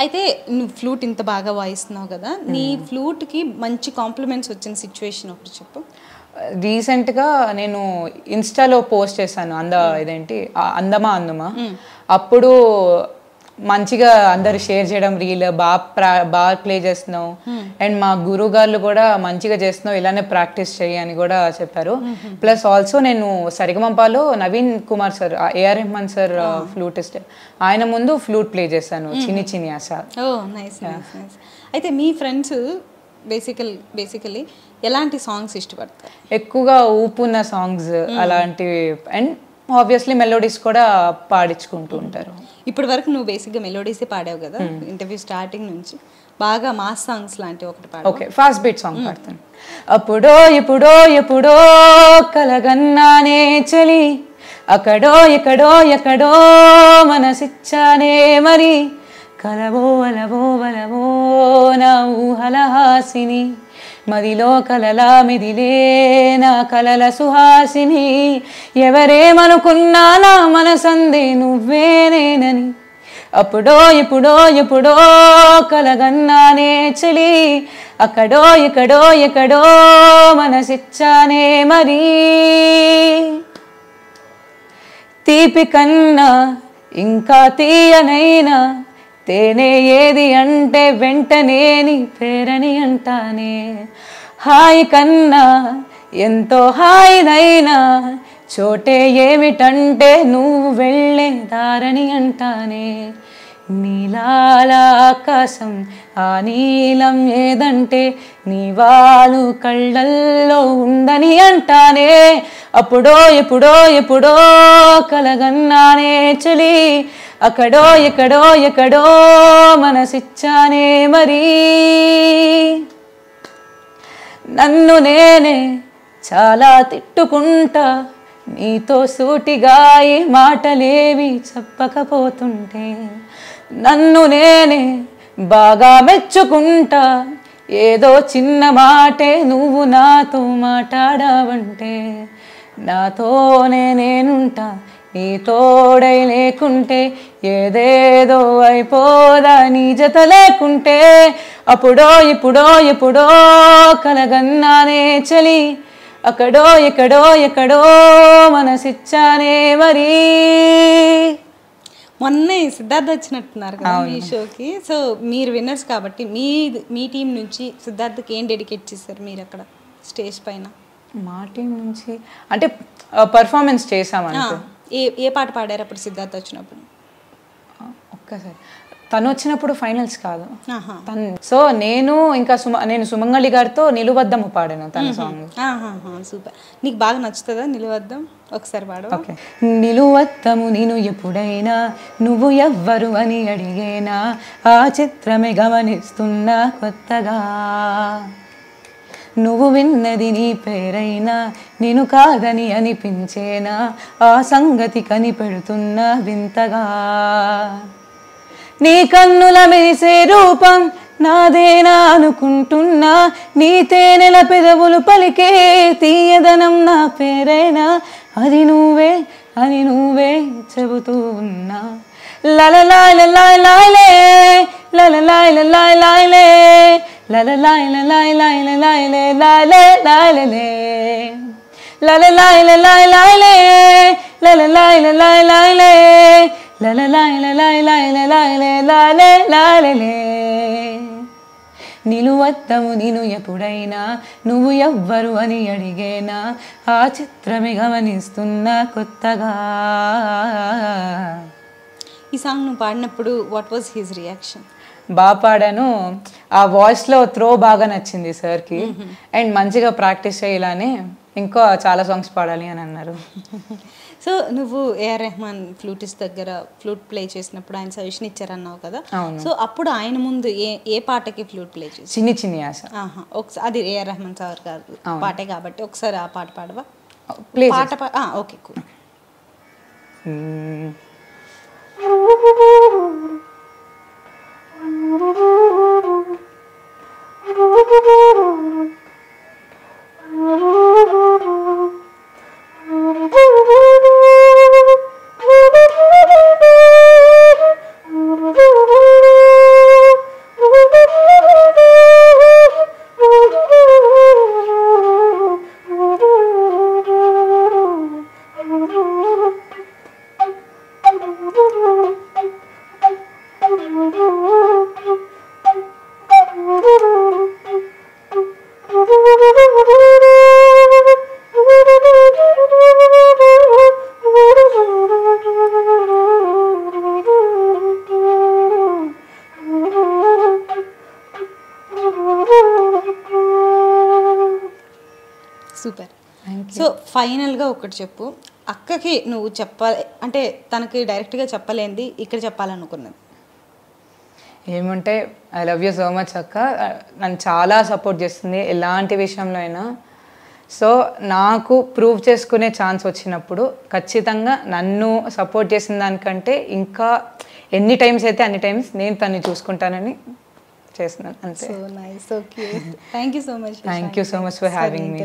అయితే నువ్వు ఫ్లూట్ ఇంత బాగా వాయిస్తున్నావు కదా, నీ ఫ్లూట్కి మంచి కాంప్లిమెంట్స్ వచ్చిన సిచ్యువేషన్ ఒకటి చెప్పు. రీసెంట్గా నేను ఇన్స్టాలో పోస్ట్ చేశాను ఇదేంటి అందమా అందుమా. అప్పుడు మంచిగా అందరు షేర్ చేయడం, రీల్ బాగా ప్లే చేస్తున్నావు అండ్ మా గురుగారు కూడా మంచిగా చేస్తున్నావు, ఇలానే ప్రాక్టీస్ చేయి అని కూడా చెప్పారు. ప్లస్ ఆల్సో నేను సరిగమపాలో Naveen Kumar sir, AR Rahman sir flutist, ఆయన ముందు ఫ్లూట్ ప్లే చేశాను, Chinni Chinni Aasha. Oh nice nice nice. అయితే మీ ఫ్రెండ్స్ బేసికలీ ఎలాంటి సాంగ్స్ ఇష్టపడతారు? ఎక్కువగా ఊపున్న సాంగ్స్ అలాంటివి అండ్ ఆబ్వియస్లీ మెలోడీస్ కూడా పాడించుకుంటూ ఉంటారు. ఇప్పటి వరకు నువ్వు బేసిక్గా మెలోడీసే పాడావు కదా ఇంటర్వ్యూ స్టార్టింగ్ నుంచి, బాగా మాస్ సాంగ్స్ లాంటి ఒకటి పాడు. ఓకే, ఫాస్ట్ బీట్ సాంగ్ పాడతాను. అప్పుడో ఎప్పుడో ఎప్పుడో కలగన్నానే చలి, అక్కడో ఎక్కడో ఎక్కడో మనసిచ్చానే మరి, కలవో అలవో వలవో నా ఊహల హాసిని, మదిలో కలలా మిదిలే నా కలల సుహాసిని, ఎవరేమనుకున్నా నా మనసందే నువ్వేనేనని, అప్పుడో ఎప్పుడో ఎప్పుడో కలగన్నానే చలి, అక్కడో ఎక్కడో ఎక్కడో మనసిచ్చానే మరి, తీపి కన్నా ఇంకా తీయనైనా తేనే ఏది అంటే వెంటనే నీ పేరని అంటానే, హాయి కన్నా ఎంతో హాయినైనా చోటే ఏమిటంటే నువ్వు వెళ్ళే దారని అంటానే, నీలాల ఆకాశం ఆ నీలం ఏదంటే నీ వాలు కళ్ళల్లో ఉందని అంటానే, అప్పుడో ఎప్పుడో ఎప్పుడో కలగన్నానే చలి, అక్కడో ఎక్కడో ఎక్కడో మనసిచ్చానే మరి, నన్ను నేనే చాలా తిట్టుకుంటా నీతో సూటిగా ఈ మాటలేవి చెప్పకపోతుంటే, నన్ను నేనే బాగా మెచ్చుకుంటా ఏదో చిన్న మాటే నువ్వు నాతో మాట్లాడావంటే, నాతోనే నేనుంటా నీ తోడై లేకుంటే, ఏదేదో అయిపోదా నీ జత లేకుంటే, అప్పుడో ఇప్పుడో ఎప్పుడో కలగన్నానే చలి, అక్కడో ఎక్కడో ఎక్కడో మనసిచ్చానే మరి. మొన్నే సిద్ధార్థ్ వచ్చినట్టున్నారు కదా మీ షోకి, సో మీరు విన్నర్స్ కాబట్టి మీ టీం నుంచి సిద్ధార్థ్కి ఏం డెడికేట్ చేశారు మీరు అక్కడ స్టేజ్ పైన? మా టీం నుంచి అంటే పర్ఫార్మెన్స్ చేసామంటే. ఏ పాట పాడారు అప్పుడు సిద్ధార్థ్ వచ్చినప్పుడు? ఒక్కసారి తను వచ్చినప్పుడు ఫైనల్స్ కాదు తను, సో నేను ఇంకా నేను సుమంగళి గారితో నిలువద్దము పాడాను తన సాంగ్. సూపర్. నీకు బాగా నచ్చుతుందా నిలువద్దం? ఒకసారి పాడు. ఓకే. నిలువద్దము నేను ఎప్పుడైనా నువ్వు ఎవ్వరు అని అడిగేనా, ఆ చిత్రమే గమనిస్తున్నా కొత్తగా, నువ్వు విన్నది నీ పేరైనా నేను కాదని అనిపించేనా, ఆ సంగతి కనిపెడుతున్నా వింతగా, నీ కన్నుల మెరిసే రూపం నాదేనా అనుకుంటున్నా, నీ తేనెల పెదవులు పలికే తీయదనం నా పేరైనా, అది నువ్వే అని నువ్వే చెబుతూ ఉన్నా, లలలాయ్ లలాయ్ లాయ్లే లలలాయ్ లలాయ్ లాయ్లే లలలాయ్ లలాయ్ లాయ్ లాయ్లే లాయ్లే లాయ్లే లలలాయ్ లలాయ్ లాయ్లే లలలాయ్ లలాయ్ లాయ్లే లలలాయ్ లలాయ్ లాయ్లే లాయ్లే లాయ్లే లాయ్లే, నిలువద్దము నేను ఎప్పుడైనా నువ్వు ఎవ్వరు అని అడిగేనా, ఆ చిత్రమే గమనిస్తున్నా కొత్తగా. ఈ సాంగ్ నువ్వు పాడినప్పుడు వాట్ వాజ్ హిస్ రియాక్షన్? బాగా పాడాను, ఆ వాయిస్లో త్రో బాగా నచ్చింది సార్కి, అండ్ మంచిగా ప్రాక్టీస్ చేయాలని ఇంకా చాలా సాంగ్స్ పాడాలి అని అన్నారు. సో నువ్వు ఏఆర్ రెహమాన్ ఫ్లూటిస్ట్ దగ్గర ఫ్లూట్ ప్లే చేసినప్పుడు ఆయన సజెషన్ ఇచ్చారన్నావు కదా, సో అప్పుడు ఆయన ముందు ఏ పాటకి ఫ్లూట్ ప్లే చేసి? చిన్ని చిన్ని ఆశ. ఒకసారి అది ఏఆర్ రెహమాన్ సార్ గారు పాటే కాబట్టి ఒకసారి ఆ పాట పాడవా? ప్లీజ్. పాట ఓకే కూల్. సూపర్. సో ఫైనల్గా ఒకటి చెప్పు, అక్కకి నువ్వు చెప్పాలి అంటే తనకి డైరెక్ట్గా చెప్పలేంది ఇక్కడ చెప్పాలనుకున్నది. ఏమంటే I love you so much అక్క. నన్ను చాలా సపోర్ట్ చేస్తుంది ఎలాంటి విషయంలో అయినా. సో నాకు ప్రూవ్ చేసుకునే ఛాన్స్ వచ్చినప్పుడు ఖచ్చితంగా నన్ను సపోర్ట్ చేసిన దానికంటే ఇంకా ఎన్ని టైమ్స్ అయితే అన్ని టైమ్స్ నేను తన్ని చూసుకుంటానని చేస్తున్నాను అంతే. So nice. Okay, thank you so much. Thank you so much for having me.